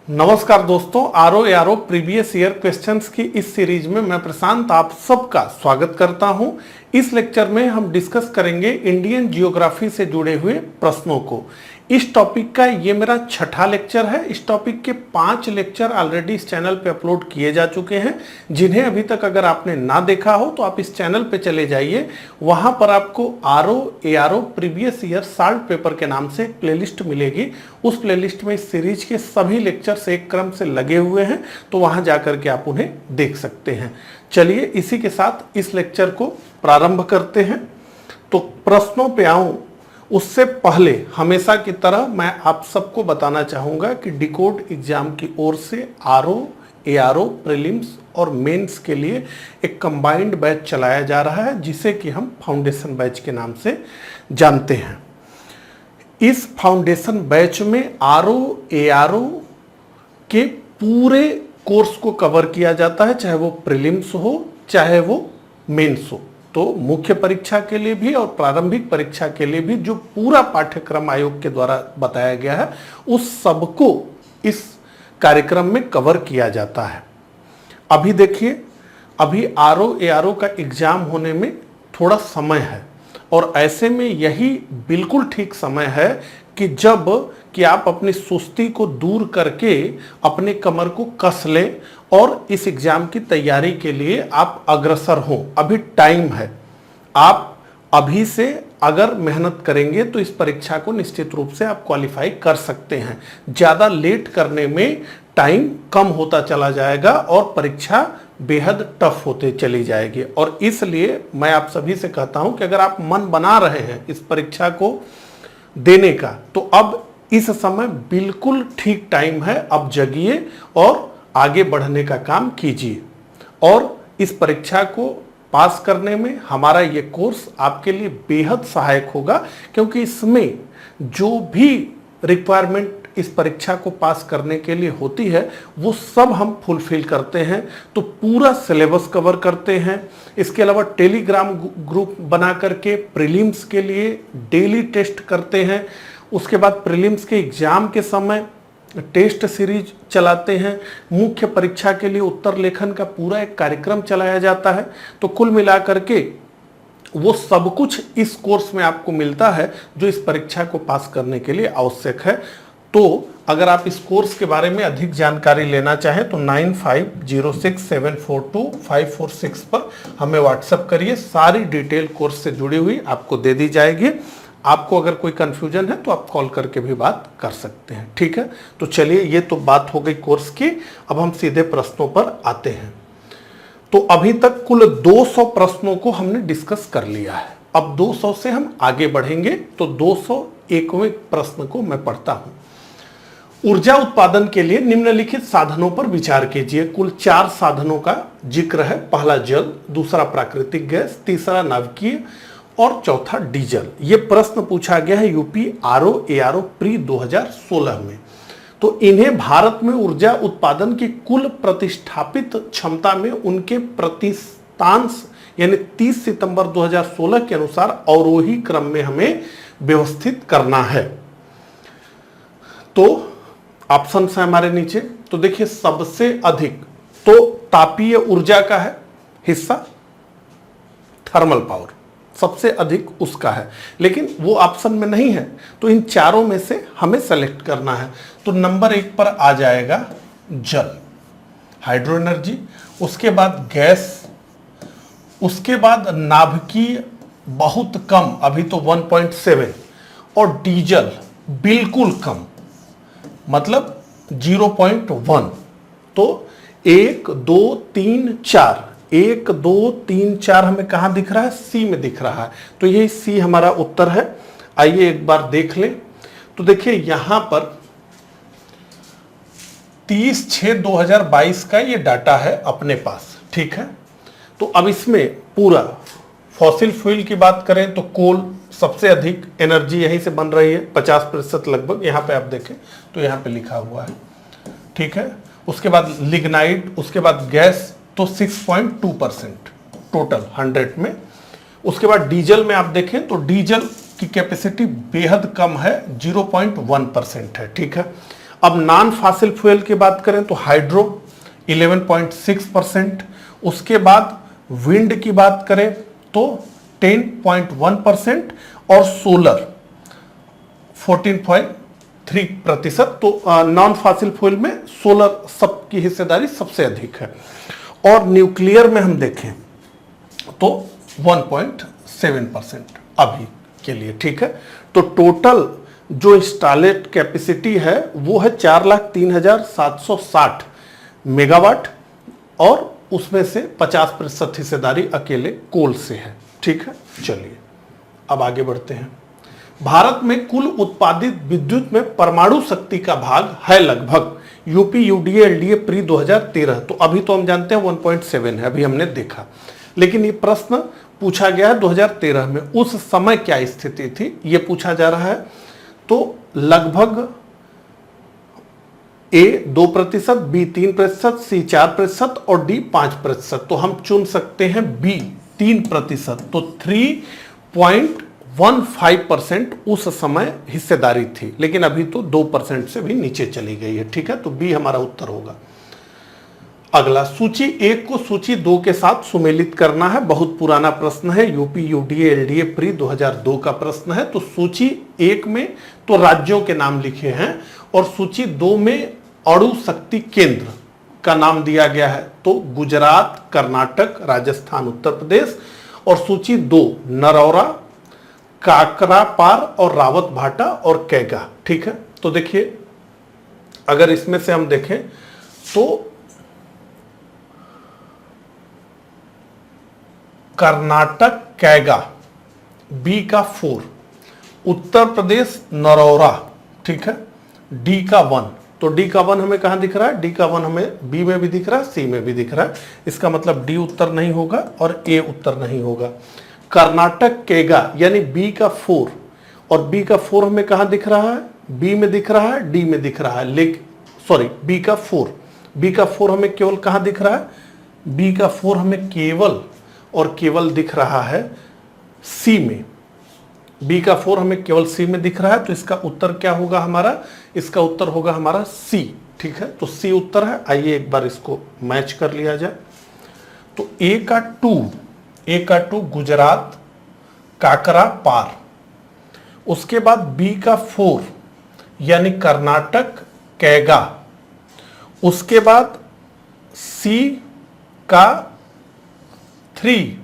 नमस्कार दोस्तों, RO previous year questions की इस सीरीज में मैं प्रशांत आप सबका स्वागत करता हूं। इस लेक्चर में हम डिस्कस करेंगे इंडियन जियोग्राफी से जुड़े हुए प्रश्नों को। इस टॉपिक का ये मेरा छठा लेक्चर है। इस टॉपिक के 5 लेक्चर ऑलरेडी इस चैनल पे अपलोड किए जा चुके हैं, जिन्हें अभी तक अगर आपने ना देखा हो तो आप इस चैनल पे चले जाइए। वहां पर आपको RO previous year salt paper के नाम से एक प्लेलिस्ट मिलेगी। उस प्लेलिस्ट में इस सीरीज के सभी लेक्चर्स एक क्रम से लगे हुए हैं, तो वहां जाकर के आप उन्हें देख सकते हैं। चलिए इसी के साथ इस लेक्चर को प्रारंभ करते हैं। तो प्रश्नों पे आऊं उससे पहले हमेशा की तरह मैं आप सबको बताना चाहूंगा कि डिकोड एग्जाम की ओर से आरओ प्रीलिम्स और मेंस के लिए एक कंबाइंड बैच चलाया जा रहा है, जिसे कि हम फाउंडेशन बैच के नाम से जानते हैं। इस फाउंडेशन बैच में आरओ के पूरे कोर्स को कवर किया जाता है, चाहे वो प्रीलिम्स हो चाहे वो मेंस हो। तो मुख्य परीक्षा के लिए भी और प्रारंभिक परीक्षा के लिए भी जो पूरा पाठ्यक्रम आयोग के द्वारा बताया गया है, उस सबको इस कार्यक्रम में कवर किया जाता है। अभी देखिए, अभी आरओ का एग्जाम होने में थोड़ा समय है, और ऐसे में यही बिल्कुल ठीक समय है कि आप अपनी सुस्ती को दूर करके अपने कमर को कस लें और इस एग्जाम की तैयारी के लिए आप अग्रसर हों। अभी टाइम है। आप अभी से अगर मेहनत करेंगे तो इस परीक्षा को निश्चित रूप से आप क्वालिफाई कर सकते हैं। ज़्यादा लेट करने में टाइम कम होता चला जाएगा और परीक्षा बेहद टफ होते चली जाएगी। और इसलिए मैं आप सभी से कहता हूं कि अगर आप मन बना रहे हैं इस परीक्षा को देने का, तो अब इस समय बिल्कुल ठीक टाइम है। अब जगिए और आगे बढ़ने का काम कीजिए, और इस परीक्षा को पास करने में हमारा ये कोर्स आपके लिए बेहद सहायक होगा, क्योंकि इसमें जो भी रिक्वायरमेंट इस परीक्षा को पास करने के लिए होती है वो सब हम फुलफिल करते हैं। तो पूरा सिलेबस कवर करते हैं। इसके अलावा टेलीग्राम ग्रुप बना करके प्रीलिम्स के लिए डेली टेस्ट करते हैं। उसके बाद प्रीलिम्स के एग्जाम के समय टेस्ट सीरीज चलाते हैं। मुख्य परीक्षा के लिए उत्तर लेखन का पूरा एक कार्यक्रम चलाया जाता है। तो कुल मिलाकर के वो सब कुछ इस कोर्स में आपको मिलता है जो इस परीक्षा को पास करने के लिए आवश्यक है। तो अगर आप इस कोर्स के बारे में अधिक जानकारी लेना चाहें तो 9506742546 पर हमें व्हाट्सएप करिए। सारी डिटेल कोर्स से जुड़ी हुई आपको दे दी जाएगी। आपको अगर कोई कंफ्यूजन है तो आप कॉल करके भी बात कर सकते हैं, ठीक है। तो चलिए, ये तो बात हो गई कोर्स की। अब हम सीधे प्रश्नों पर आते हैं। तो अभी तक कुल 200 प्रश्नों को हमने डिस्कस कर लिया है। अब 200 से हम आगे बढ़ेंगे। तो 201वें प्रश्न को मैं पढ़ता हूं। ऊर्जा उत्पादन के लिए निम्नलिखित साधनों पर विचार कीजिए। कुल 4 साधनों का जिक्र है। पहला जल, दूसरा प्राकृतिक गैस, तीसरा नाभिकीय और चौथा डीजल। ये प्रश्न पूछा गया है यूपी आरओ प्री 2016 में। तो इन्हें भारत में ऊर्जा उत्पादन की कुल प्रतिष्ठापित क्षमता में उनके प्रतिशतांश यानी 30 सितंबर 2016 के अनुसार अवरोही क्रम में हमें व्यवस्थित करना है। तो ऑप्शन है हमारे नीचे। तो देखिए, सबसे अधिक तो तापीय ऊर्जा का है हिस्सा, थर्मल पावर सबसे अधिक उसका है, लेकिन वो ऑप्शन में नहीं है। तो इन चारों में से हमें सेलेक्ट करना है। तो नंबर 1 पर आ जाएगा जल, हाइड्रो एनर्जी, उसके बाद गैस, उसके बाद नाभिकीय बहुत कम, अभी तो 1.7, और डीजल बिल्कुल कम, मतलब 0.1। तो 1 2 3 4 1 2 3 4 हमें कहां दिख रहा है? सी में दिख रहा है। तो ये सी हमारा उत्तर है। आइए एक बार देख लें। तो देखिए, यहां पर 30/6/2022 का ये डाटा है अपने पास, ठीक है। तो अब इसमें पूरा फॉसिल फ्यूल की बात करें तो कोल सबसे अधिक एनर्जी यहीं से बन रही है, 50% लगभग। यहां पे आप देखें तो यहां पे लिखा हुआ है, ठीक है। उसके बाद लिग्नाइट, उसके बाद गैस, तो 6.2% टोटल 100 में। उसके बाद डीजल में आप देखें तो डीजल की कैपेसिटी बेहद कम है, 0.1% है, ठीक है। अब नॉन फॉसिल फ्यूल की बात करें तो हाइड्रो 11.6%, उसके बाद विंड की बात करें तो 10.1% और सोलर 14.3%। तो नॉन फॉसिल फ्यूल में सोलर सबकी हिस्सेदारी सबसे अधिक है। और न्यूक्लियर में हम देखें तो 1.7% अभी के लिए, ठीक है। तो टोटल जो इंस्टॉलेड कैपेसिटी है वो है 4,03,760 मेगावाट और उसमें से 50% हिस्सेदारी अकेले कोल से है, ठीक है। चलिए अब आगे बढ़ते हैं। भारत में कुल उत्पादित विद्युत में परमाणु शक्ति का भाग है लगभग, यूपी यूडीए एलडीए प्री 2013, तो अभी तो हम जानते हैं 1.7 है, अभी हमने देखा, लेकिन ये प्रश्न पूछा गया है 2013 में, उस समय क्या स्थिति थी ये पूछा जा रहा है। तो लगभग ए 2%, बी 3%, सी 4% और डी 5%। तो हम चुन सकते हैं बी 3%। तो 3.15% उस समय हिस्सेदारी थी, लेकिन अभी तो 2% से भी नीचे चली गई है, ठीक है। तो बी हमारा उत्तर होगा। अगला, सूची 1 को सूची 2 के साथ सुमेलित करना है। बहुत पुराना प्रश्न है, यूपी यूडीए एलडीए प्री 2002 का प्रश्न है। तो सूची 1 में तो राज्यों के नाम लिखे हैं और सूची 2 में अणु शक्ति केंद्र का नाम दिया गया है, तो गुजरात, कर्नाटक, राजस्थान, उत्तर प्रदेश। और सूची 2 नरौरा, काकरापार और रावत भाटा और कैगा, ठीक है। तो देखिए अगर इसमें से हम देखें तो कर्नाटक कैगा बी का 4, उत्तर प्रदेश नरौरा, ठीक है, डी का 1। तो डी का 1 हमें कहां दिख रहा है? डी का 1 हमें बी में भी दिख रहा है, सी में भी दिख रहा है। इसका मतलब डी उत्तर नहीं होगा और ए उत्तर नहीं होगा। कर्नाटक केगा यानी बी का 4 और बी का 4 हमें कहां दिख रहा है? बी में दिख रहा है, डी में दिख रहा है, लेकिन सॉरी बी का 4 हमें केवल कहां दिख रहा है? बी का 4 हमें केवल और केवल दिख रहा है सी में। बी का 4 हमें केवल सी में दिख रहा है, तो इसका उत्तर क्या होगा हमारा? इसका उत्तर होगा हमारा सी, ठीक है। तो सी उत्तर है। आइए एक बार इसको मैच कर लिया जाए। तो ए का 2 गुजरात काकरा पार, उसके बाद बी का 4 यानी कर्नाटक कैगा, उसके बाद सी का 3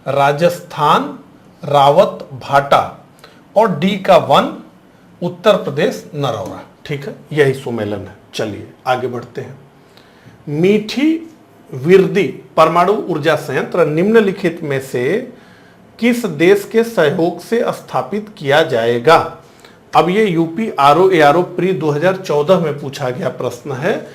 राजस्थान रावत भाटा और डी का 1 उत्तर प्रदेश नरौरा, ठीक है। यही सुमेलन है। चलिए आगे बढ़ते हैं। मीठी विरदी परमाणु ऊर्जा संयंत्र निम्नलिखित में से किस देश के सहयोग से स्थापित किया जाएगा? अब ये यूपी आरओ प्री 2014 में पूछा गया प्रश्न है।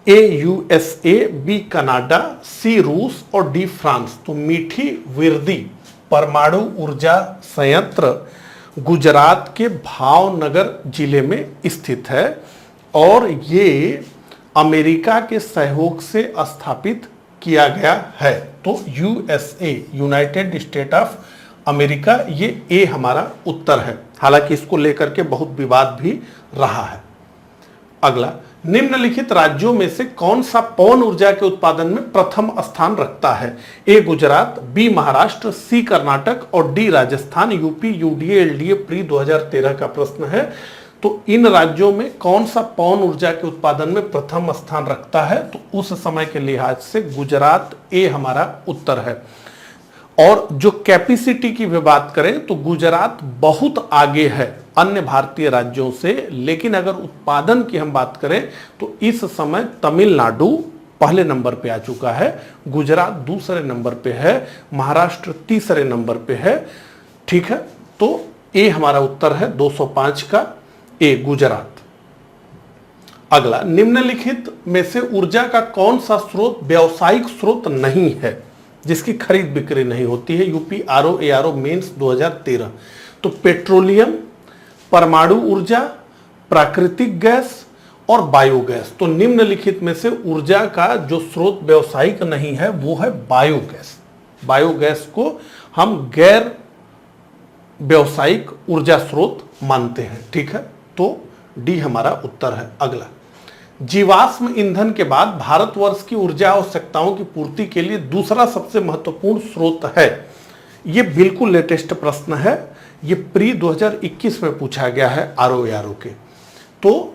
ए यूएसए, बी कनाडा, सी रूस और डी फ्रांस। तो मीठी विरदी परमाणु ऊर्जा संयंत्र गुजरात के भावनगर जिले में स्थित है और ये अमेरिका के सहयोग से स्थापित किया गया है। तो USA, United state of America, ये ए हमारा उत्तर है। हालांकि इसको लेकर के बहुत विवाद भी रहा है। अगला, निम्नलिखित राज्यों में से कौन सा पवन ऊर्जा के उत्पादन में प्रथम स्थान रखता है? ए गुजरात, बी महाराष्ट्र, सी कर्नाटक और D Rajasthan. UP UDA LDA pre 2013 का प्रश्न है। तो इन राज्यों में कौन सा पवन ऊर्जा के उत्पादन में प्रथम स्थान रखता है? तो उस समय के लिहाज से गुजरात ए हमारा उत्तर है। और जो कैपेसिटी की भी बात करें तो गुजरात बहुत आगे है अन्य भारतीय राज्यों से, लेकिन अगर उत्पादन की हम बात करें तो इस समय तमिलनाडु पहले नंबर पे आ चुका है, गुजरात दूसरे नंबर पे है, महाराष्ट्र तीसरे नंबर पे है, ठीक है। तो ए हमारा उत्तर है 205 का ए गुजरात। अगला, निम्नलिखित में से ऊर्जा का कौन सा स्रोत व्यावसायिक स्रोत नहीं है जिसकी खरीद बिक्री नहीं होती है? UP RO mains 2013। तो पेट्रोलियम, परमाणु ऊर्जा, प्राकृतिक गैस और बायोगैस। तो निम्नलिखित में से ऊर्जा का जो स्रोत व्यावसायिक नहीं है वो है बायोगैस। बायोगैस को हम गैर व्यावसायिक ऊर्जा स्रोत मानते हैं, ठीक है। तो डी हमारा उत्तर है। अगला, जीवाश्म ईंधन के बाद भारतवर्ष की ऊर्जा आवश्यकताओं की पूर्ति के लिए दूसरा सबसे महत्वपूर्ण स्रोत है। ये बिल्कुल लेटेस्ट प्रश्न है, ये प्री 2021 में पूछा गया है आरओ के। तो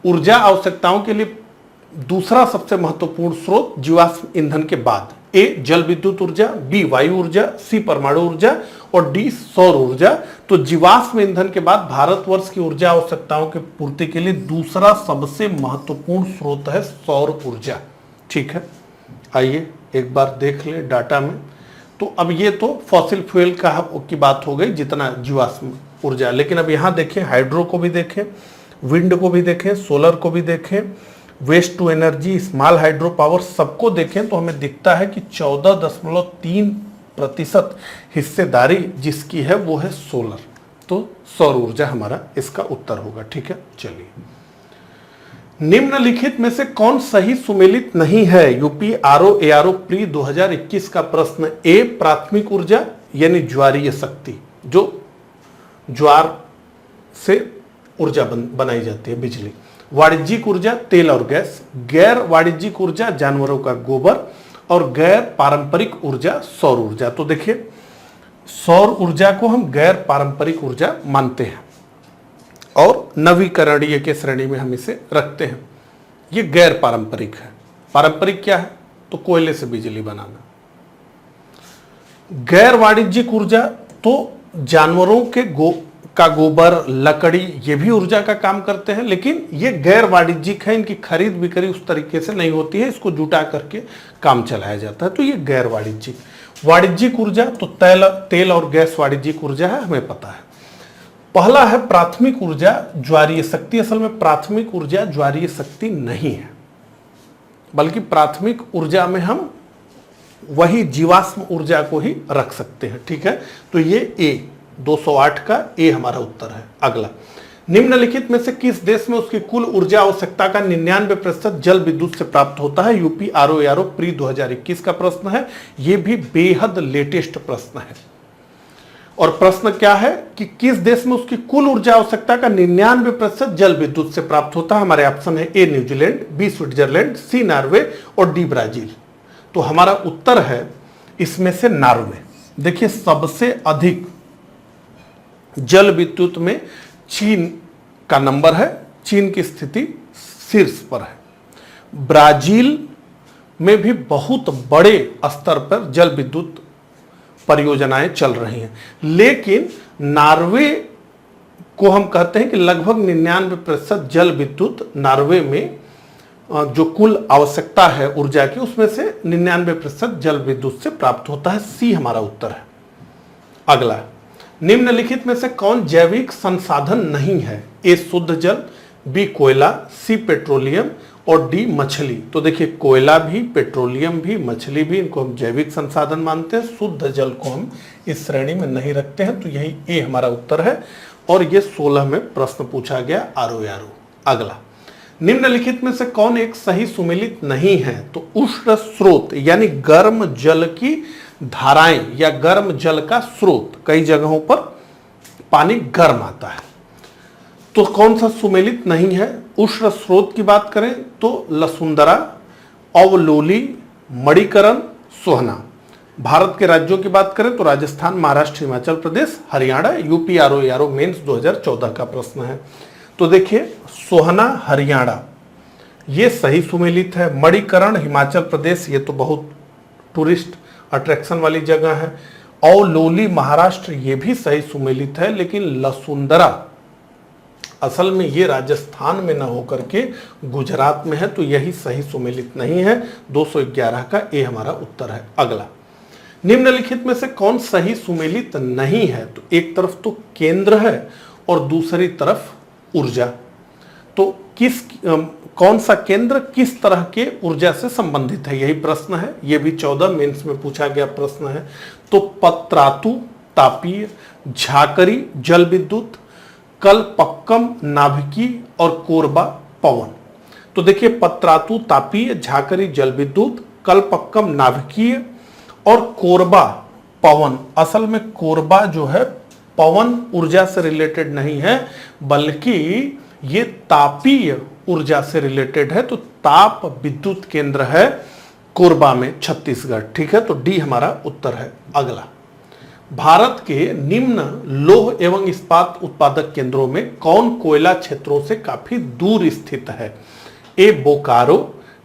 ऊर्जा आवश्यकताओं के लिए दूसरा सबसे महत्वपूर्ण स्रोत जीवाश्म ईंधन के बाद, ए जल विद्युत ऊर्जा, बी वायु ऊर्जा, सी परमाणु ऊर्जा और डी सौर ऊर्जा। तो जीवाश्म ईंधन के बाद भारतवर्ष की ऊर्जा आवश्यकताओं की पूर्ति के लिए दूसरा सबसे महत्वपूर्ण स्रोत है सौर ऊर्जा। ठीक है, आइए एक बार देख ले डाटा में। तो अब ये तो फॉसिल फ्यूल की बात हो गई, जितना जीवाश्म ऊर्जा, लेकिन अब यहाँ देखें हाइड्रो को भी देखें, विंड को भी देखें, सोलर को भी देखें, waste to energy, small hydro power, सबको देखें तो हमें दिखता है कि 14.3% हिस्सेदारी जिसकी है वो है सोलर। तो सौर ऊर्जा हमारा इसका उत्तर होगा। ठीक है, चलिए, निम्नलिखित में से कौन सही सुमेलित नहीं है? यूपी आरओ प्री 2021 का प्रश्न। ए प्राथमिक ऊर्जा यानी ज्वारीय शक्ति, जो ज्वार से ऊर्जा बनाई जाती है बिजली। वाणिज्यिक ऊर्जा तेल और गैस। गैर वाणिज्यिक ऊर्जा जानवरों का गोबर। और गैर पारंपरिक ऊर्जा सौर ऊर्जा। तो देखिए, सौर ऊर्जा को हम गैर पारंपरिक ऊर्जा मानते हैं और नवीकरणीय के श्रेणी में हम इसे रखते हैं। ये गैर पारंपरिक है। पारंपरिक क्या है? तो कोयले से बिजली बनाना। गैर वाणिज्यिक ऊर्जा तो जानवरों के का गोबर, लकड़ी, ये भी ऊर्जा का काम करते हैं, लेकिन ये गैर वाणिज्यिक है, इनकी खरीद बिक्री उस तरीके से नहीं होती है, इसको जुटा करके काम चलाया जाता है, तो ये गैर वाणिज्यिक। वाणिज्यिक ऊर्जा तो तेल और गैस वाणिज्यिक ऊर्जा है, हमें पता है। पहला है प्राथमिक ऊर्जा ज्वारीय शक्ति। असल में प्राथमिक ऊर्जा ज्वारीय शक्ति नहीं है, बल्कि प्राथमिक ऊर्जा में हम वही जीवाश्म ऊर्जा को ही रख सकते हैं। ठीक है, तो ये ए 208 का ए हमारा उत्तर है। अगला, निम्नलिखित में से किस देश में उसकी कुल ऊर्जा आवश्यकता का 99% जल विद्युत से प्राप्त होता है? यूपी आरओ प्री 2021 का प्रश्न है। यह भी बेहद लेटेस्ट प्रश्न है। और प्रश्न क्या है कि किस देश में उसकी कुल ऊर्जा आवश्यकता का 99% जल विद्युत से प्राप्त होता है? हमारे ऑप्शन है ए न्यूजीलैंड, बी स्विट्जरलैंड, सी नॉर्वे और डी ब्राजील। तो हमारा उत्तर है इसमें से नॉर्वे। देखिए, सबसे अधिक जल विद्युत में चीन का नंबर है, चीन की स्थिति शीर्ष पर है। ब्राजील में भी बहुत बड़े स्तर पर जल विद्युत परियोजनाएं चल रही हैं, लेकिन नॉर्वे को हम कहते हैं कि लगभग 99% जल विद्युत नॉर्वे में जो कुल आवश्यकता है ऊर्जा की, उसमें से 99% जल विद्युत से प्राप्त होता है। सी हमारा उत्तर है। अगला, निम्नलिखित में से कौन जैविक संसाधन नहीं है? ए शुद्ध जल, बी कोयला, सी पेट्रोलियम और डी मछली। तो देखिए, कोयला भी, पेट्रोलियम भी, मछली भी, इनको हम जैविक संसाधन मानते हैं। शुद्ध जल को हम इस श्रेणी में नहीं रखते हैं, तो यही ए हमारा उत्तर है। और ये 16 में प्रश्न पूछा गया आरओ। अगला, निम्नलिखित में से कौन एक सही सुमेलित नहीं है? तो उष्ण स्रोत यानी गर्म जल की धाराएं या गर्म जल का स्रोत, कई जगहों पर पानी गर्म आता है, तो कौन सा सुमेलित नहीं है? उष्ण स्रोत की बात करें तो लसुंदरा, अवलोली, मणिकरण, सोहना। भारत के राज्यों की बात करें तो Rajasthan, Maharashtra, Himachal Pradesh, Haryana. UP RO mains 2014 का प्रश्न है। तो देखिए, सोहना हरियाणा ये सही सुमेलित है। मणिकरण हिमाचल प्रदेश, ये तो बहुत टूरिस्ट अट्रैक्शन वाली जगह है। अवलोली महाराष्ट्र, ये भी सही सुमेलित है, लेकिन लसुंदरा असल में ये राजस्थान में न होकर के गुजरात में है, तो यही सही सुमेलित नहीं है। 211 का ए हमारा उत्तर है। अगला, निम्नलिखित में से कौन सही सुमेलित नहीं है? तो एक तरफ तो केंद्र है और दूसरी तरफ ऊर्जा। तो कौन सा केंद्र किस तरह के ऊर्जा से संबंधित है, यही प्रश्न है। यह भी 14 मेंस में पूछा गया प्रश्न है। तो पत्रातु तापीय, झाकरी जल विद्युत, कलपक्कम नाभिकीय और कोरबा पवन। तो देखिए, पत्रातु तापीय, झाकरी जल विद्युत, कलपक्कम नाभिकीय और कोरबा पवन। असल में कोरबा जो है पवन ऊर्जा से रिलेटेड नहीं है, बल्कि ये तापीय ऊर्जा से रिलेटेड है, तो ताप विद्युत केंद्र है कोरबा में, छत्तीसगढ़। ठीक है, तो डी हमारा उत्तर है। अगला, भारत के निम्न लौह एवं इस्पात उत्पादक केंद्रों में कौन कोयला क्षेत्रों से काफी दूर स्थित है? ए बोकारो,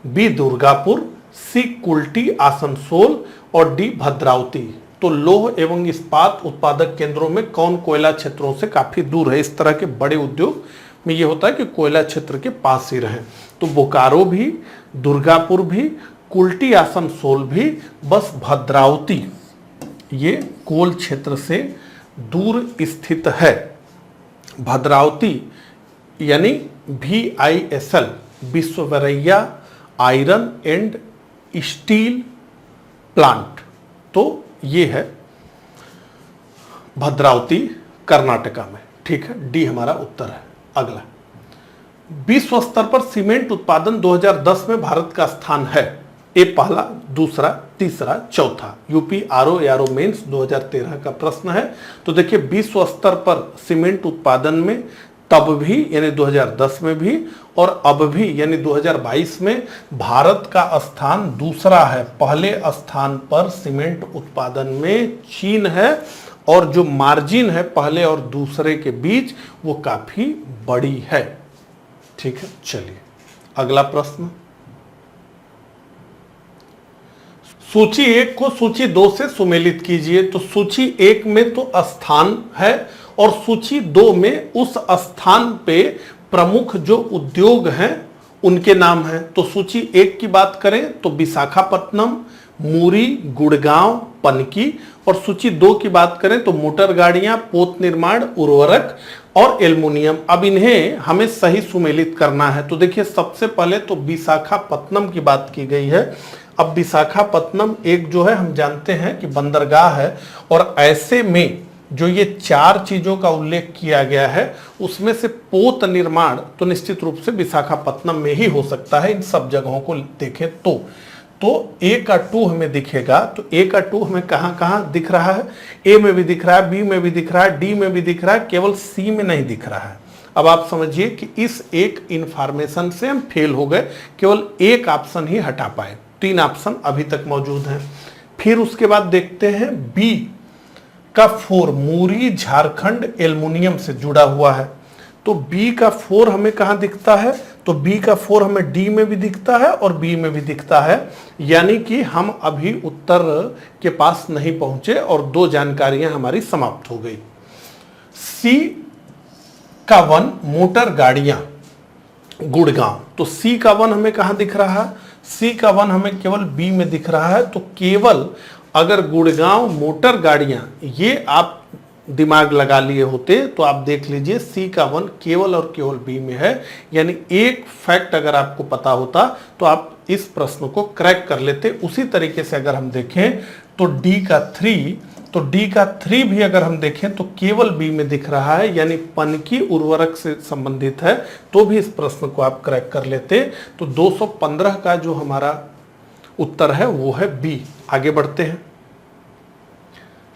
बी दुर्गापुर, सी कुल्टी आसनसोल और डी भद्रावती। तो लौह एवं इस्पात उत्पादक केंद्रों में कौन कोयला क्षेत्रों से काफी दूर है? इस तरह के बड़े उद्योग में ये होता है कि कोयला क्षेत्र के पास ही रहे। तो बोकारो भी, दुर्गापुर भी, कुल्टी आसनसोल भी, बस भद्रावती ये कोल क्षेत्र से दूर स्थित है। भद्रावती यानी VISL, Visvesvaraya iron and steel plant, तो ये है भद्रावती कर्नाटका में। ठीक है, डी हमारा उत्तर है। अगला, विश्व स्तर पर सीमेंट उत्पादन 2010 में भारत का स्थान है? ए पहला, दूसरा, तीसरा, चौथा। यूपी RO मेंस 2013 का प्रश्न है। तो देखिए, विश्व स्तर पर सीमेंट उत्पादन में तब भी यानी 2010 में भी और अब भी यानी 2022 में भारत का स्थान दूसरा है। पहले स्थान पर सीमेंट उत्पादन में चीन है और जो मार्जिन है पहले और दूसरे के बीच वो काफी बड़ी है। ठीक है, चलिए अगला प्रश्न। सूची 1 को सूची 2 से सुमेलित कीजिए। तो सूची 1 में तो स्थान है और सूची 2 में उस स्थान पे प्रमुख जो उद्योग हैं उनके नाम हैं। तो सूची 1 की बात करें तो विशाखापट्टनम, मूरी, गुड़गांव, पनकी, और सूची 2 की बात करें तो मोटर गाड़ियां, पोत निर्माण, उर्वरक और एल्युमिनियम। अब इन्हें हमें सही सुमेलित करना है। तो देखिए, सबसे पहले तो विशाखापट्टनम की बात की गई है। अब विशाखापट्टनम एक जो है हम जानते हैं कि बंदरगाह है और ऐसे में जो ये 4 चीजों का उल्लेख किया गया है उसमें से पोत निर्माण तो निश्चित रूप से विशाखापट्टनम में ही हो सकता है। इन सब जगहों को देखें तो ए का 2 हमें दिखेगा। तो ए का 2 हमें कहां कहां दिख रहा है? ए में भी दिख रहा है, बी में भी दिख रहा है, डी में भी दिख रहा है, केवल सी में नहीं दिख रहा है। अब आप समझिए कि इस एक इंफॉर्मेशन से हम फेल हो गए, केवल एक ऑप्शन ही हटा पाए। 3 ऑप्शन अभी तक मौजूद हैं। फिर उसके बाद देखते हैं बी का 4, मूरी झारखंड एल्युमिनियम से जुड़ा हुआ है। तो बी का 4 हमें कहां दिखता है? तो बी का 4 हमें डी में भी दिखता है और बी में भी दिखता है, यानी कि हम अभी उत्तर के पास नहीं पहुंचे और 2 जानकारियां हमारी समाप्त हो गई। सी का 1 मोटर गाड़ियां गुड़गांव, तो सी का 1 हमें कहां दिख रहा है? सी का 1 हमें केवल बी में दिख रहा है। तो केवल अगर गुड़गांव मोटर गाड़ियां ये आप दिमाग लगा लिए होते तो आप देख लीजिए सी का 1 केवल और केवल बी में है। यानी एक फैक्ट अगर आपको पता होता तो आप इस प्रश्न को क्रैक कर लेते। उसी तरीके से अगर हम देखें तो डी का 3 भी अगर हम देखें तो केवल बी में दिख रहा है, यानी पनकी उर्वरक से संबंधित है, तो भी इस प्रश्न को आप क्रैक कर लेते। तो 215 का जो हमारा उत्तर है वो है बी। आगे बढ़ते हैं।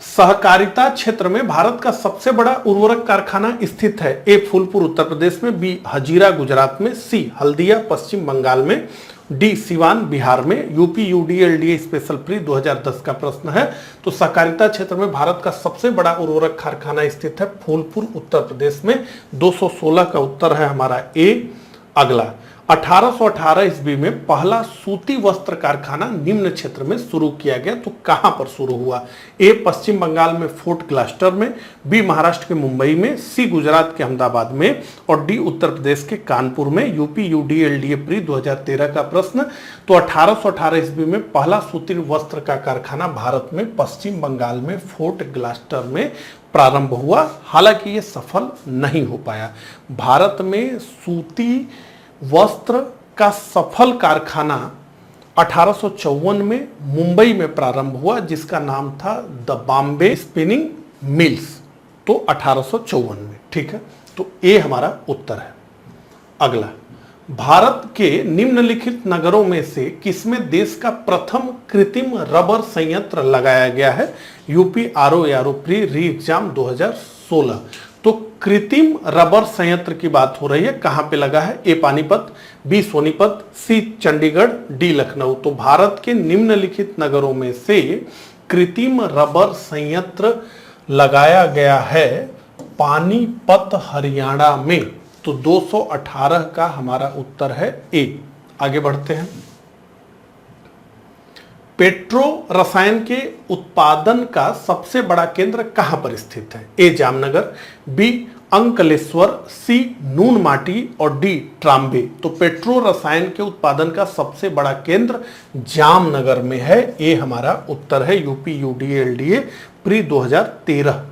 सहकारिता क्षेत्र में भारत का सबसे बड़ा उर्वरक कारखाना स्थित है? ए फूलपुर उत्तर प्रदेश में, बी हजीरा गुजरात में, सी हल्दिया पश्चिम बंगाल में, डी सिवान बिहार में। यूपी UDLDA स्पेशल प्री 2010 का प्रश्न है। तो सहकारिता क्षेत्र में भारत का सबसे बड़ा उर्वरक कारखाना स्थित है फूलपुर उत्तर प्रदेश में। 216 का उत्तर है हमारा ए। अगला, 1818 ईस्वी में पहला सूती वस्त्र कारखाना निम्न क्षेत्र में शुरू किया गया। तो कहां पर शुरू हुआ? ए पश्चिम बंगाल में फोर्ट ग्लास्टर में, बी महाराष्ट्र के मुंबई में, सी गुजरात के अहमदाबाद में और डी उत्तर प्रदेश के कानपुर में। यूपी UDLDA प्री 2013 का प्रश्न। तो 1818 ईस्वी में पहला सूती वस्त्र का कारखाना भारत में पश्चिम बंगाल में फोर्ट ग्लास्टर में प्रारंभ हुआ। हालांकि ये सफल नहीं हो पाया। भारत में सूती वस्त्र का सफल कारखाना 1854 में मुंबई में प्रारंभ हुआ, जिसका नाम था द बॉम्बे स्पिनिंग मिल्स। तो 1854 में। ठीक है, तो ए हमारा उत्तर है। अगला, भारत के निम्नलिखित नगरों में से किसमें देश का प्रथम कृत्रिम रबर संयंत्र लगाया गया है? यूपी RO प्री री एग्जाम 2016। तो कृत्रिम रबर संयंत्र की बात हो रही है, कहां पे लगा है? ए पानीपत, बी सोनीपत, सी चंडीगढ़, डी लखनऊ। तो भारत के निम्नलिखित नगरों में से कृत्रिम रबर संयंत्र लगाया गया है पानीपत हरियाणा में। तो 218 का हमारा उत्तर है ए। आगे बढ़ते हैं। पेट्रो रसायन के उत्पादन का सबसे बड़ा केंद्र कहां पर स्थित है? ए जामनगर, बी अंकलेश्वर, सी नूनमाटी और डी ट्राम्बे। तो पेट्रो रसायन के उत्पादन का सबसे बड़ा केंद्र जामनगर में है। ए हमारा उत्तर है। UP UDLDA pre 2013।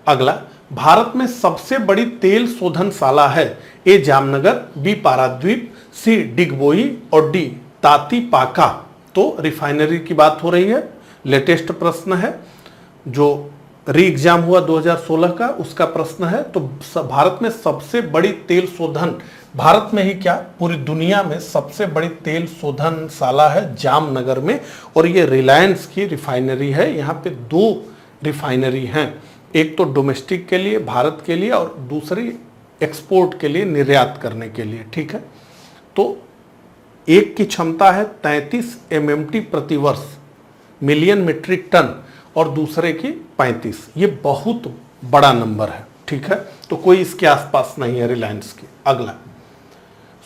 अगला, भारत में सबसे बड़ी तेल शोधनशाला है? A Jamnagar, B Paradip, C Digboi और डी तातीपाका। तो रिफाइनरी की बात हो रही है। लेटेस्ट प्रश्न है जो री एग्जाम हुआ 2016 का, उसका प्रश्न है। तो भारत में सबसे बड़ी तेल शोधन, भारत में ही क्या पूरी दुनिया में सबसे बड़ी तेल शोधनशाला है जामनगर में। और ये रिलायंस की रिफाइनरी है। यहाँ पे 2 रिफाइनरी हैं, एक तो डोमेस्टिक के लिए भारत के लिए और दूसरी एक्सपोर्ट के लिए, निर्यात करने के लिए। ठीक है, तो एक की क्षमता है 33 MMT प्रति वर्ष, मिलियन मीट्रिक टन, और दूसरे की 35। ये बहुत बड़ा नंबर है। ठीक है, तो कोई इसके आसपास नहीं है रिलायंस की। अगला,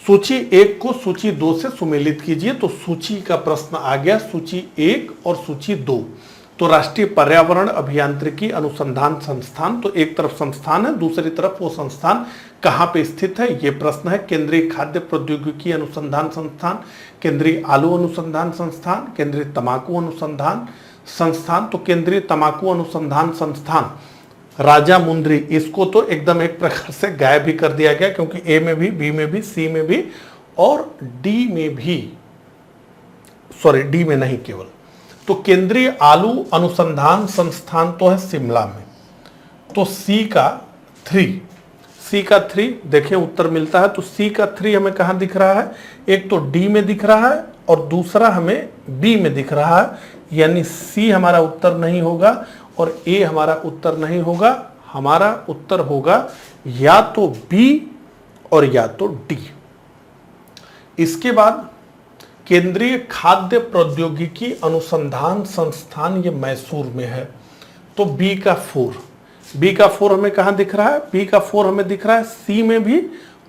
सूची 1 को सूची 2 से सुमेलित कीजिए। तो सूची का प्रश्न आ गया, सूची 1 और सूची 2। तो राष्ट्रीय पर्यावरण अभियांत्रिकी अनुसंधान संस्थान, तो एक तरफ संस्थान है, दूसरी तरफ वो संस्थान कहां पे स्थित है, ये प्रश्न है। केंद्रीय खाद्य प्रौद्योगिकी अनुसंधान संस्थान, केंद्रीय आलू अनुसंधान संस्थान, केंद्रीय तंबाकू अनुसंधान संस्थान। तो केंद्रीय तंबाकू अनुसंधान संस्थान राजा मुंद्री, इसको तो एकदम एक प्रकार से गायब भी कर दिया गया, क्योंकि ए में भी, बी में भी, सी में भी और डी में भी, सॉरी डी में नहीं केवल। तो केंद्रीय आलू अनुसंधान संस्थान तो है शिमला में। तो सी का 3 देखें उत्तर मिलता है। तो सी का 3 हमें कहां दिख रहा है? एक तो डी में दिख रहा है और दूसरा हमें बी में दिख रहा है, यानी सी हमारा उत्तर नहीं होगा और ए हमारा उत्तर नहीं होगा। हमारा उत्तर होगा या तो बी और या तो डी। इसके बाद केंद्रीय खाद्य प्रौद्योगिकी अनुसंधान संस्थान, ये मैसूर में है। तो बी का 4 हमें कहां दिख रहा है? बी का 4 हमें दिख रहा है सी में भी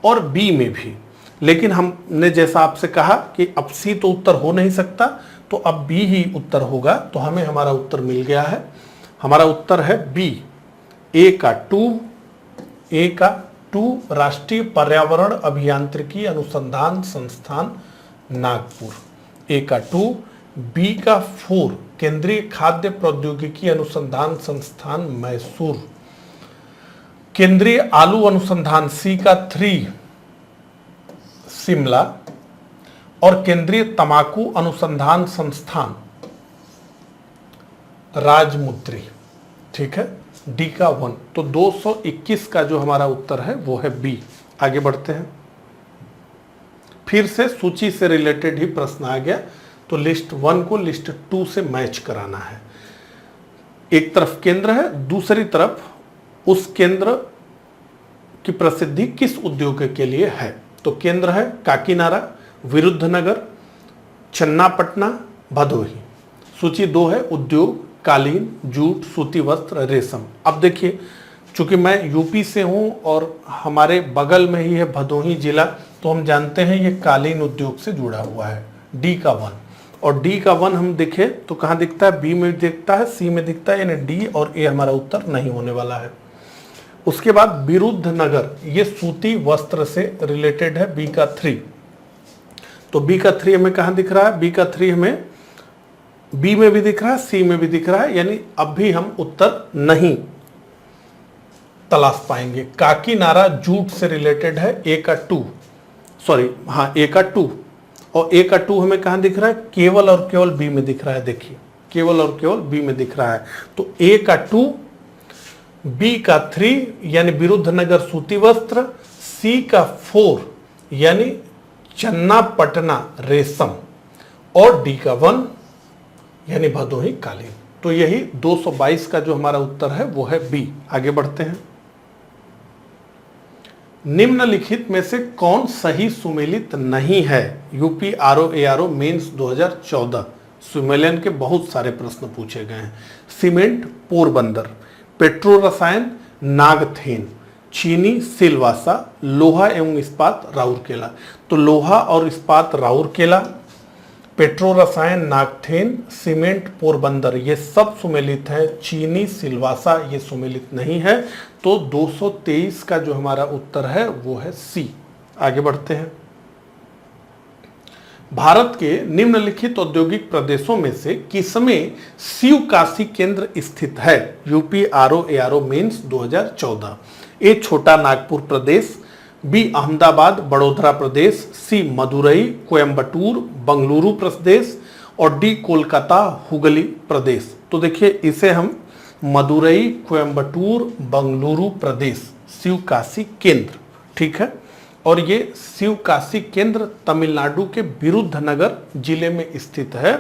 और बी में भी। लेकिन हमने जैसा आपसे कहा कि अब सी तो उत्तर हो नहीं सकता, तो अब बी ही उत्तर होगा। तो हमें हमारा उत्तर मिल गया है। हमारा उत्तर है बी। ए का 2 राष्ट्रीय पर्यावरण अभियांत्रिकी अनुसंधान संस्थान नागपुर, ए का 2, बी का 4 केंद्रीय खाद्य प्रौद्योगिकी अनुसंधान संस्थान मैसूर, केंद्रीय आलू अनुसंधान सी का 3 शिमला और केंद्रीय तंबाकू अनुसंधान संस्थान राजमुंद्री। ठीक है, डी का 1। तो 221 का जो हमारा उत्तर है वो है बी। आगे बढ़ते हैं। फिर से सूची से रिलेटेड ही प्रश्न आ गया। तो लिस्ट 1 को लिस्ट 2 से मैच कराना है। एक तरफ केंद्र है, दूसरी तरफ उस केंद्र की प्रसिद्धि किस उद्योग के लिए है। तो केंद्र है काकीनाडा, विरुद्धनगर, चन्नापटना, भदोही। सूची 2 है उद्योग, कालीन, जूट, सूती वस्त्र, रेशम। अब देखिए, चूंकि मैं यूपी से हूं और हमारे बगल में ही है भदोही जिला, तो हम जानते हैं ये कालीन उद्योग से जुड़ा हुआ है। डी का 1 और डी का 1 हम देखें तो कहां दिखता है? बी में दिखता है, सी में दिखता है, यानी डी और ए हमारा उत्तर नहीं होने वाला है। उसके बाद विरुद्धनगर, ये सूती वस्त्र से रिलेटेड है, बी का 3। तो बी का 3 हमें कहां दिख रहा है? बी का 3 हमें बी में भी दिख रहा है, सी में भी दिख रहा है, यानी अब भी हम उत्तर नहीं तलाश पाएंगे। काकीनाडा जूट से रिलेटेड है, ए का 2, सॉरी हाँ ए का 2, और ए का 2 हमें कहां दिख रहा है? केवल और केवल बी में दिख रहा है। देखिए, केवल और केवल बी में दिख रहा है। तो ए का 2, बी का 3 यानी विरुद्धनगर सूती वस्त्र, सी का 4 यानी चन्नापटना रेशम, और डी का 1 यानी भदोही कालीन। तो यही 222 का जो हमारा उत्तर है वो है बी। आगे बढ़ते हैं। निम्नलिखित में से कौन सही सुमेलित नहीं है? यूपी आरओ एआरओ मेंस 2014 सुमेलन के बहुत सारे प्रश्न पूछे गए हैं। सीमेंट पोरबंदर, पेट्रो रसायन नागथेन, चीनी सिलवासा, लोहा एवं इस्पात राउरकेला। तो लोहा और इस्पात राउरकेला, पेट्रो रसायन नागथेन, सीमेंट पोरबंदर ये सब सुमेलित है। चीनी सिलवासा ये सुमेलित नहीं है। तो 223 का जो हमारा उत्तर है वो है सी। आगे बढ़ते हैं। भारत के निम्नलिखित औद्योगिक प्रदेशों में से किसमें शिवकाशी केंद्र स्थित है? UP RO ARO mains 2014। A Chota Nagpur प्रदेश, बी अहमदाबाद बड़ोदरा प्रदेश, सी मदुरई कोयम्बटूर बंगलुरु प्रदेश और डी कोलकाता हुगली प्रदेश। तो देखिए इसे हम मदुरई कोयम्बटूर बंगलुरु प्रदेश शिवकाशी केंद्र, ठीक है। और ये शिवकाशी केंद्र तमिलनाडु के विरुद्धनगर जिले में स्थित है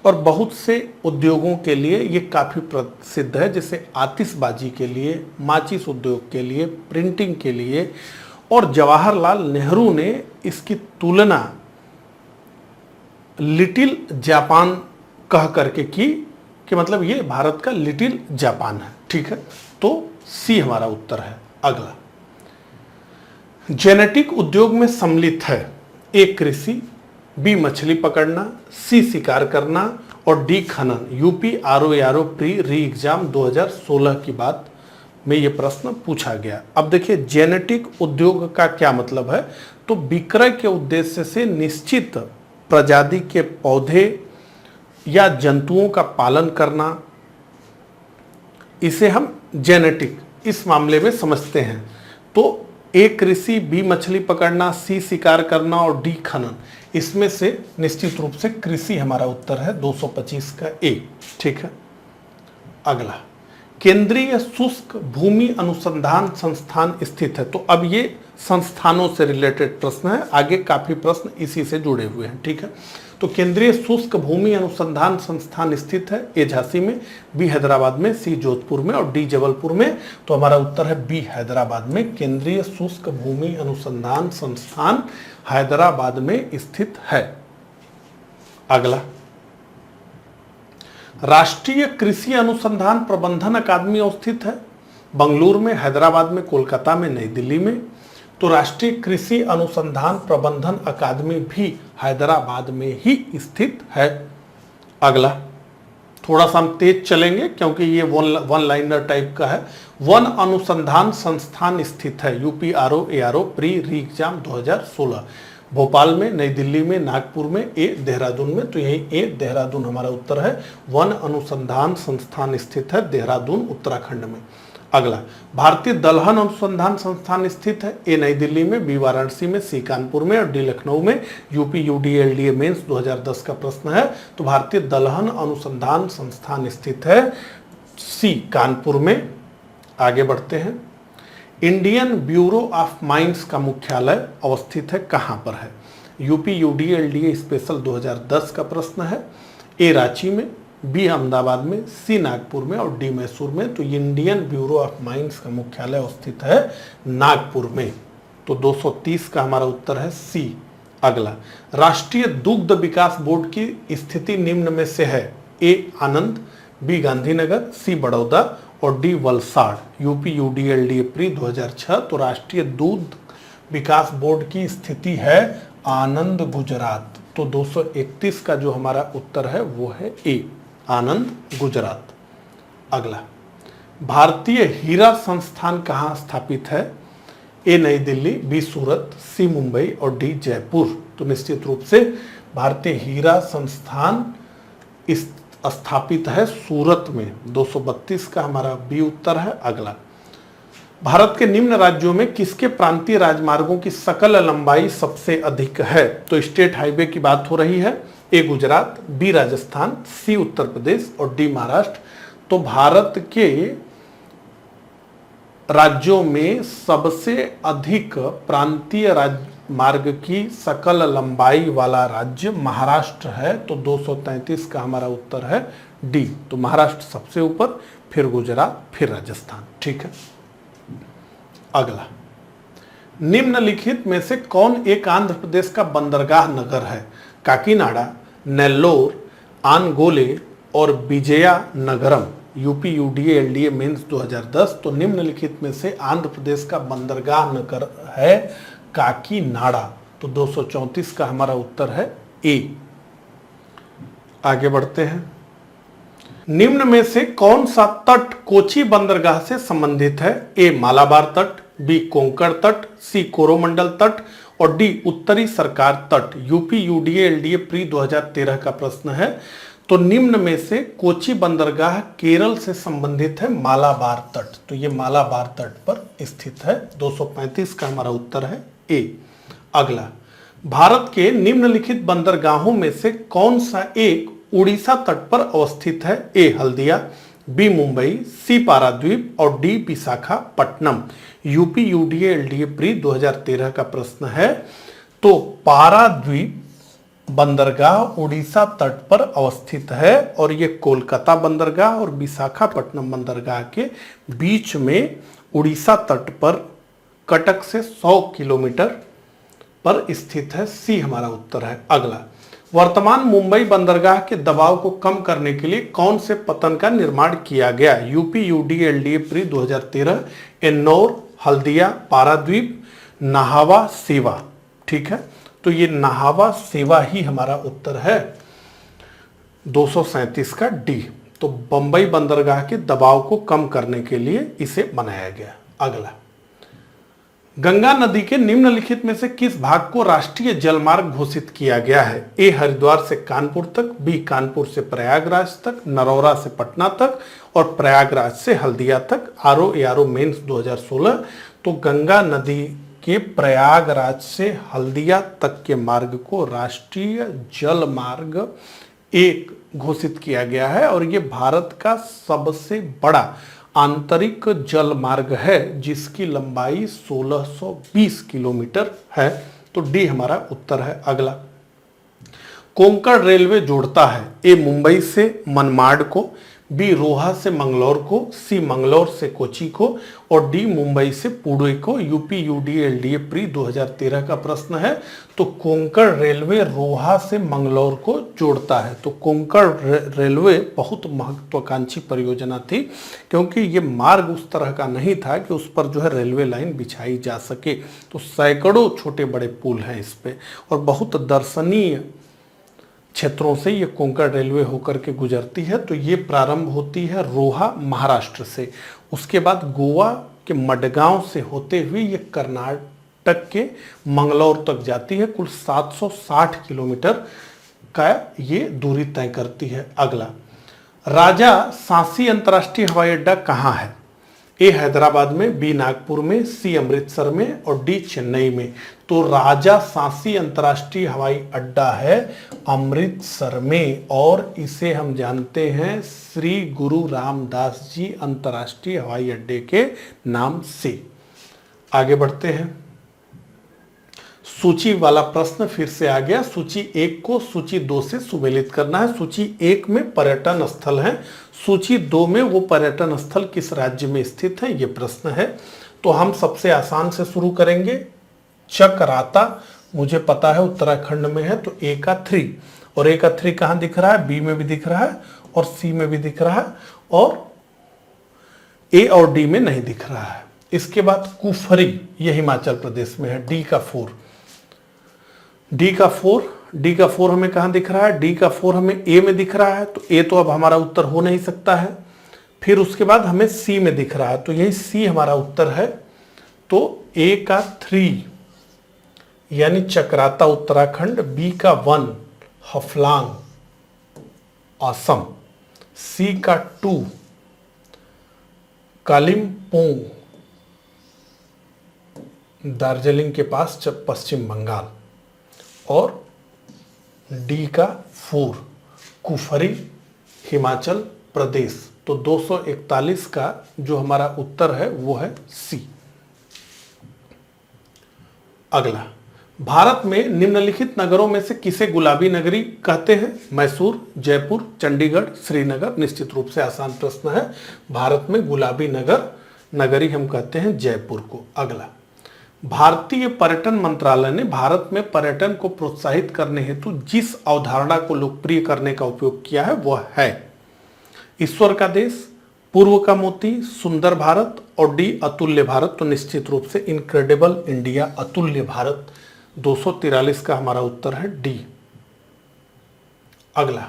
और बहुत से उद्योगों के लिए ये काफ़ी प्रसिद्ध है, जैसे आतिशबाजी के लिए, माचिस उद्योग के लिए, प्रिंटिंग के लिए। और जवाहरलाल नेहरू ने इसकी तुलना लिटिल जापान कह करके की कि मतलब ये भारत का लिटिल जापान है, ठीक है। तो सी हमारा उत्तर है। अगला, जेनेटिक उद्योग में सम्मिलित है ए कृषि, बी मछली पकड़ना, सी शिकार करना और डी खनन। यूपी आरओ एआरओ प्री री एग्जाम 2016 की बात में ये प्रश्न पूछा गया। अब देखिए जेनेटिक उद्योग का क्या मतलब है, तो विक्रय के उद्देश्य से निश्चित प्रजाति के पौधे या जंतुओं का पालन करना, इसे हम जेनेटिक इस मामले में समझते हैं। तो ए कृषि, बी मछली पकड़ना, सी शिकार करना और डी खनन, इसमें से निश्चित रूप से कृषि हमारा उत्तर है 225 का ए, ठीक है। अगला, केंद्रीय शुष्क भूमि अनुसंधान संस्थान स्थित है। तो अब ये संस्थानों से रिलेटेड प्रश्न है, आगे काफी प्रश्न इसी से जुड़े हुए हैं, ठीक है। तो केंद्रीय शुष्क भूमि अनुसंधान संस्थान स्थित है ए झांसी में, बी हैदराबाद में, सी जोधपुर में और डी जबलपुर में। तो हमारा उत्तर है बी हैदराबाद में। केंद्रीय शुष्क भूमि अनुसंधान संस्थान हैदराबाद में स्थित है। अगला, राष्ट्रीय कृषि अनुसंधान प्रबंधन अकादमी अवस्थित है बंगलुरु में, हैदराबाद में, कोलकाता में, नई दिल्ली में। तो राष्ट्रीय कृषि अनुसंधान प्रबंधन अकादमी भी हैदराबाद में ही स्थित है। अगला, थोड़ा सा हम तेज चलेंगे क्योंकि ये वन लाइनर टाइप का है। वन अनुसंधान संस्थान स्थित है यूपी आरओ एआरओ प्री री एग्जाम 2016, भोपाल में, नई दिल्ली में, नागपुर में, ए देहरादून में। तो यही ए देहरादून हमारा उत्तर है। वन अनुसंधान संस्थान स्थित है देहरादून उत्तराखंड में। अगला, भारतीय दलहन अनुसंधान संस्थान स्थित है ए नई दिल्ली में, बी वाराणसी में, सी कानपुर में और डी लखनऊ में। यूपी यूडीएलडीए मेंस 2010 का प्रश्न है। तो भारतीय दलहन अनुसंधान संस्थान स्थित है सी कानपुर में। आगे बढ़ते हैं। इंडियन ब्यूरो ऑफ माइंस का मुख्यालय अवस्थित है कहां पर है? यूपी यूडीएलडीए स्पेशल 2010 का प्रश्न है। ए रांची में, बी अहमदाबाद में, सी नागपुर में और डी मैसूर में। तो इंडियन ब्यूरो ऑफ माइंस का मुख्यालय अवस्थित है नागपुर में। तो 230 का हमारा उत्तर है सी। अगला, राष्ट्रीय दुग्ध विकास बोर्ड की स्थिति निम्न में से है A Anand, B Gandhinagar, C Baroda और D Valsad. UP UDLDA pre 2006। तो राष्ट्रीय दूध विकास बोर्ड की स्थिति है आनंद गुजरात। तो 231 का जो हमारा उत्तर है वो है ए आनंद गुजरात। अगला, भारतीय हीरा संस्थान कहाँ स्थापित है? ए नई दिल्ली, बी सूरत, सी मुंबई और डी जयपुर। तो निश्चित रूप से भारतीय हीरा संस्थान स्थापित है सूरत में। 232 का हमारा बी उत्तर है। अगला, भारत के निम्न राज्यों में किसके प्रांतीय राजमार्गों की सकल लंबाई सबसे अधिक है? तो स्टेट हाईवे की बात हो रही है। ए गुजरात, बी राजस्थान, सी उत्तर प्रदेश और डी महाराष्ट्र। तो भारत के राज्यों में सबसे अधिक प्रांतीय राजमार्ग की सकल लंबाई वाला राज्य महाराष्ट्र है। तो 233 का हमारा उत्तर है डी। तो महाराष्ट्र सबसे ऊपर, फिर गुजरात, फिर राजस्थान, ठीक है। अगला, निम्नलिखित में से कौन एक आंध्र प्रदेश का बंदरगाह नगर है? काकीनाडा, नेल्लोर, आनगोले और Vizianagaram. UP UDA LDA mains 2010। तो निम्नलिखित में से आंध्र प्रदेश का बंदरगाह नगर है काकीनाडा। तो 234 का हमारा उत्तर है ए। आगे बढ़ते हैं। निम्न में से कौन सा तट कोची बंदरगाह से संबंधित है? ए मालाबार तट, बी कोंकण तट, सी कोरोमंडल तट और डी उत्तरी सरकार तट। यूपी यूडीए एलडीए प्री 2013 का प्रश्न है। तो निम्न में से कोची बंदरगाह केरल से संबंधित है मालाबार तट। तो ये मालाबार तट पर स्थित है। 235 का हमारा उत्तर है ए। अगला, भारत के निम्नलिखित बंदरगाहों में से कौन सा एक उड़ीसा तट पर अवस्थित है? ए हल्दिया, बी मुंबई, सी पाराद्वीप और D Visakhapatnam. UP UDA LDA pre 2013 का प्रश्न है। तो पाराद्वीप बंदरगाह उड़ीसा तट पर अवस्थित है और ये कोलकाता बंदरगाह और विशाखापट्टनम बंदरगाह के बीच में उड़ीसा तट पर कटक से 100 किलोमीटर पर स्थित है। सी हमारा उत्तर है। अगला, वर्तमान मुंबई बंदरगाह के दबाव को कम करने के लिए कौन से पतन का निर्माण किया गया? UP UDA LDA pre 2013। Ennore, Haldia, Paradip, Nhava, Sheva. ठीक है, तो ये नाहवा सेवा ही हमारा उत्तर है। 237 का डी। तो बंबई बंदरगाह के दबाव को कम करने के लिए इसे बनाया गया। अगला, गंगा नदी के निम्नलिखित में से किस भाग को राष्ट्रीय जलमार्ग घोषित किया गया है? ए हरिद्वार से कानपुर तक, बी कानपुर से प्रयागराज तक, नरौरा से पटना तक और प्रयागराज से हल्दिया तक। RO mains 2016। तो गंगा नदी के प्रयागराज से हल्दिया तक के मार्ग को राष्ट्रीय जल मार्ग 1 घोषित किया गया है और ये भारत का सबसे बड़ा आंतरिक जल मार्ग है जिसकी लंबाई 1620 किलोमीटर है। तो डी हमारा उत्तर है। अगला, कोंकण रेलवे जोड़ता है ए मुंबई से मनमाड को, बी रोहा से मंगलौर को, सी मंगलौर से कोची को और डी मुंबई से पुणे को। यूपी यूडीए एलडीए प्री 2013 का प्रश्न है। तो कोंकण रेलवे रोहा से मंगलौर को जोड़ता है। तो कोंकण रेलवे बहुत महत्वाकांक्षी परियोजना थी क्योंकि ये मार्ग उस तरह का नहीं था कि उस पर जो है रेलवे लाइन बिछाई जा सके। तो सैकड़ों छोटे बड़े पुल हैं इस पे और बहुत दर्शनीय क्षेत्रों से ये कोंकण रेलवे होकर के गुजरती है। तो ये प्रारंभ होती है रोहा महाराष्ट्र से, उसके बाद गोवा के मडगांव से होते हुए ये कर्नाटक के मंगलौर तक जाती है। कुल 760 किलोमीटर का ये दूरी तय करती है। अगला, राजा सांसी अंतर्राष्ट्रीय हवाई अड्डा कहाँ है? ए हैदराबाद में, बी नागपुर में, सी अमृतसर में और डी चेन्नई में। तो राजा सांसी अंतर्राष्ट्रीय हवाई अड्डा है अमृतसर में और इसे हम जानते हैं श्री गुरु रामदास जी अंतर्राष्ट्रीय हवाई अड्डे के नाम से। आगे बढ़ते हैं। सूची वाला प्रश्न फिर से आ गया। सूची 1 को सूची 2 से सुमेलित करना है। सूची 1 में पर्यटन स्थल है, सूची 2 में वो पर्यटन स्थल किस राज्य में स्थित है ये प्रश्न है। तो हम सबसे आसान से शुरू करेंगे। चकराता मुझे पता है उत्तराखंड में है, तो ए का 3 और ए का 3 कहां दिख रहा है? बी में भी दिख रहा है और सी में भी दिख रहा है और ए और डी में नहीं दिख रहा है। इसके बाद कुफरी, ये हिमाचल प्रदेश में है। डी का 4 हमें कहां दिख रहा है? डी का 4 हमें ए में दिख रहा है, तो ए तो अब हमारा उत्तर हो नहीं सकता है। फिर उसके बाद हमें सी में दिख रहा है, तो यही सी हमारा उत्तर है। तो ए का 3 यानी चकराता उत्तराखंड, बी का 1 हफलांग असम, सी का 2 कालिम्पोंग दार्जिलिंग के पास पश्चिम बंगाल और डी का 4 कुफरी हिमाचल प्रदेश। तो 241 का जो हमारा उत्तर है वो है सी। अगला, भारत में निम्नलिखित नगरों में से किसे गुलाबी नगरी कहते हैं? मैसूर, जयपुर, चंडीगढ़, श्रीनगर। निश्चित रूप से आसान प्रश्न है। भारत में गुलाबी नगरी हम कहते हैं जयपुर को। अगला, भारतीय पर्यटन मंत्रालय ने भारत में पर्यटन को प्रोत्साहित करने हेतु जिस अवधारणा को लोकप्रिय करने का उपयोग किया है वह है ईश्वर का देश, पूर्व का मोती, सुंदर भारत और डी अतुल्य भारत। तो निश्चित रूप से इनक्रेडिबल इंडिया, अतुल्य भारत 243 का हमारा उत्तर है डी। अगला,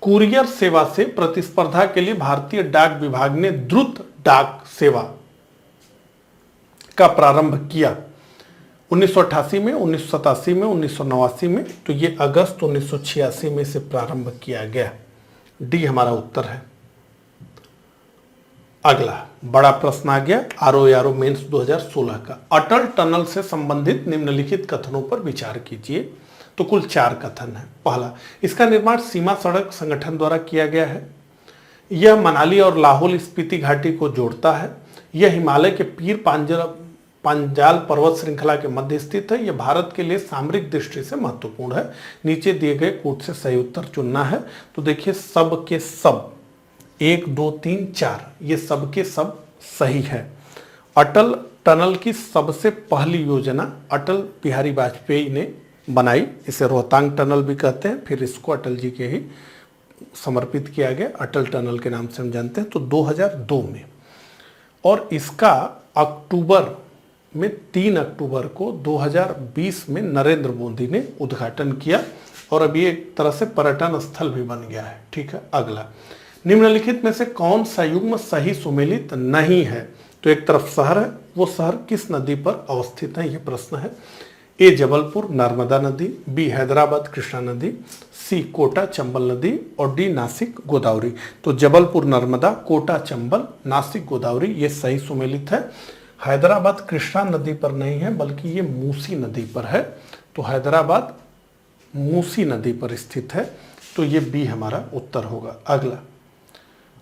कुरियर सेवा से प्रतिस्पर्धा के लिए भारतीय डाक विभाग ने द्रुत डाक सेवा का प्रारंभ किया 1988 में, 1987 में, 1989 में। तो ये अगस्त 1986 में से प्रारंभ किया गया। डी हमारा उत्तर है। अगला बड़ा प्रश्न आ गया आरओ मेंस 2016 का। अटल टनल से संबंधित निम्नलिखित कथनों पर विचार कीजिए। तो कुल 4 कथन है। पहला, इसका निर्माण सीमा सड़क संगठन द्वारा किया गया है। यह मनाली और लाहौल स्पीति घाटी को जोड़ता है। यह हिमालय के पीर पांजाल पर्वत श्रृंखला के मध्य स्थित है। यह भारत के लिए सामरिक दृष्टि से महत्वपूर्ण है। नीचे दिए गए कूट से सही उत्तर चुनना है। तो देखिए सब के सब 1 2 3 4 ये सब के सब सही है। अटल टनल की सबसे पहली योजना अटल बिहारी वाजपेयी ने बनाई। इसे रोहतांग टनल भी कहते हैं। फिर इसको अटल जी के ही समर्पित किया गया, अटल टनल के नाम से हम जानते हैं। तो 2002 में, और इसका अक्टूबर में 3 अक्टूबर को 2020 में नरेंद्र मोदी ने उद्घाटन किया और अभी एक तरह से पर्यटन स्थल भी बन गया है। ठीक है। अगला, निम्नलिखित में से कौन सा युग्म सही सुमेलित नहीं है? तो एक तरफ शहर है, वो शहर किस नदी पर अवस्थित है, यह प्रश्न है। ए जबलपुर नर्मदा नदी, बी हैदराबाद कृष्णा नदी, सी कोटा चंबल नदी और डी नासिक गोदावरी। तो जबलपुर नर्मदा, कोटा चंबल, नासिक गोदावरी ये सही सुमेलित है। हैदराबाद कृष्णा नदी पर नहीं है बल्कि ये मूसी नदी पर है। तो हैदराबाद मूसी नदी पर स्थित है। तो ये बी हमारा उत्तर होगा। अगला,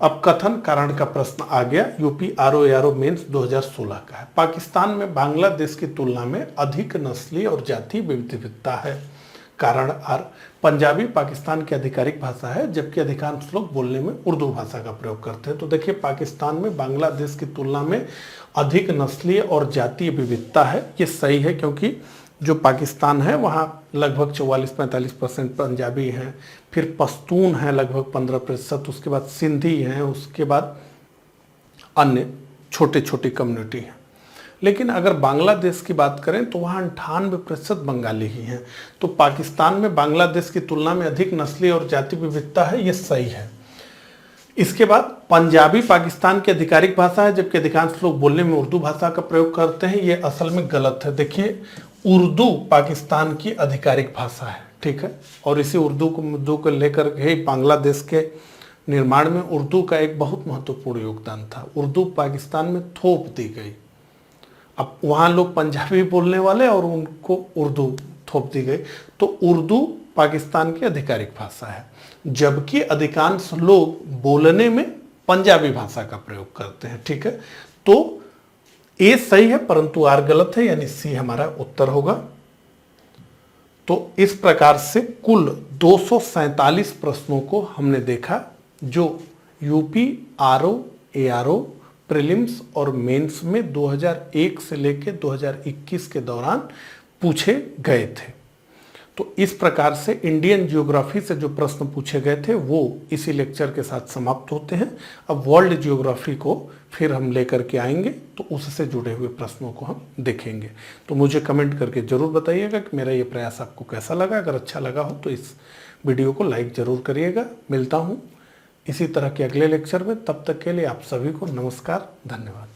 अब कथन कारण का प्रश्न आ गया। यूपी आरओ मेंस 2016 का है। पाकिस्तान में बांग्लादेश की तुलना में अधिक नस्लीय और जातीय विविधता है। कारण आर, पंजाबी पाकिस्तान की आधिकारिक भाषा है जबकि अधिकांश लोग बोलने में उर्दू भाषा का प्रयोग करते हैं। तो देखिए पाकिस्तान में बांग्लादेश की तुलना में अधिक नस्लीय और जातीय विविधता है। ये सही है क्योंकि जो पाकिस्तान है वहाँ लगभग 44-45% पंजाबी हैं, फिर पश्तून है लगभग 15%, उसके बाद सिंधी हैं, उसके बाद अन्य छोटे छोटे कम्युनिटी हैं। लेकिन अगर बांग्लादेश की बात करें तो वहाँ 98% बंगाली ही हैं। तो पाकिस्तान में बांग्लादेश की तुलना में अधिक नस्लीय और जातीय विविधता है, ये सही है। इसके बाद पंजाबी पाकिस्तान की आधिकारिक भाषा है जबकि अधिकांश लोग बोलने में उर्दू भाषा का प्रयोग करते हैं, ये असल में गलत है। देखिए उर्दू पाकिस्तान की आधिकारिक भाषा है। ठीक है। और इसी उर्दू को मुद्दों को लेकर के बांग्लादेश के निर्माण में उर्दू का एक बहुत महत्वपूर्ण योगदान था। उर्दू पाकिस्तान में थोप दी गई। अब वहाँ लोग पंजाबी बोलने वाले और उनको उर्दू थोप दी गई। तो उर्दू पाकिस्तान की आधिकारिक भाषा है जबकि अधिकांश लोग बोलने में पंजाबी भाषा का प्रयोग करते हैं। ठीक है। तो ए सही है परंतु आर गलत है, यानी सी हमारा उत्तर होगा। तो इस प्रकार से कुल 247 प्रश्नों को हमने देखा जो यूपी आरओ प्रीलिम्स और मेंस में 2001 से लेकर 2021 के दौरान पूछे गए थे। तो इस प्रकार से इंडियन ज्योग्राफी से जो प्रश्न पूछे गए थे वो इसी लेक्चर के साथ समाप्त होते हैं। अब वर्ल्ड ज्योग्राफी को फिर हम लेकर के आएंगे तो उससे जुड़े हुए प्रश्नों को हम देखेंगे। तो मुझे कमेंट करके जरूर बताइएगा कि मेरा ये प्रयास आपको कैसा लगा। अगर अच्छा लगा हो तो इस वीडियो को लाइक जरूर करिएगा। मिलता हूँ इसी तरह के अगले लेक्चर में, तब तक के लिए आप सभी को नमस्कार, धन्यवाद।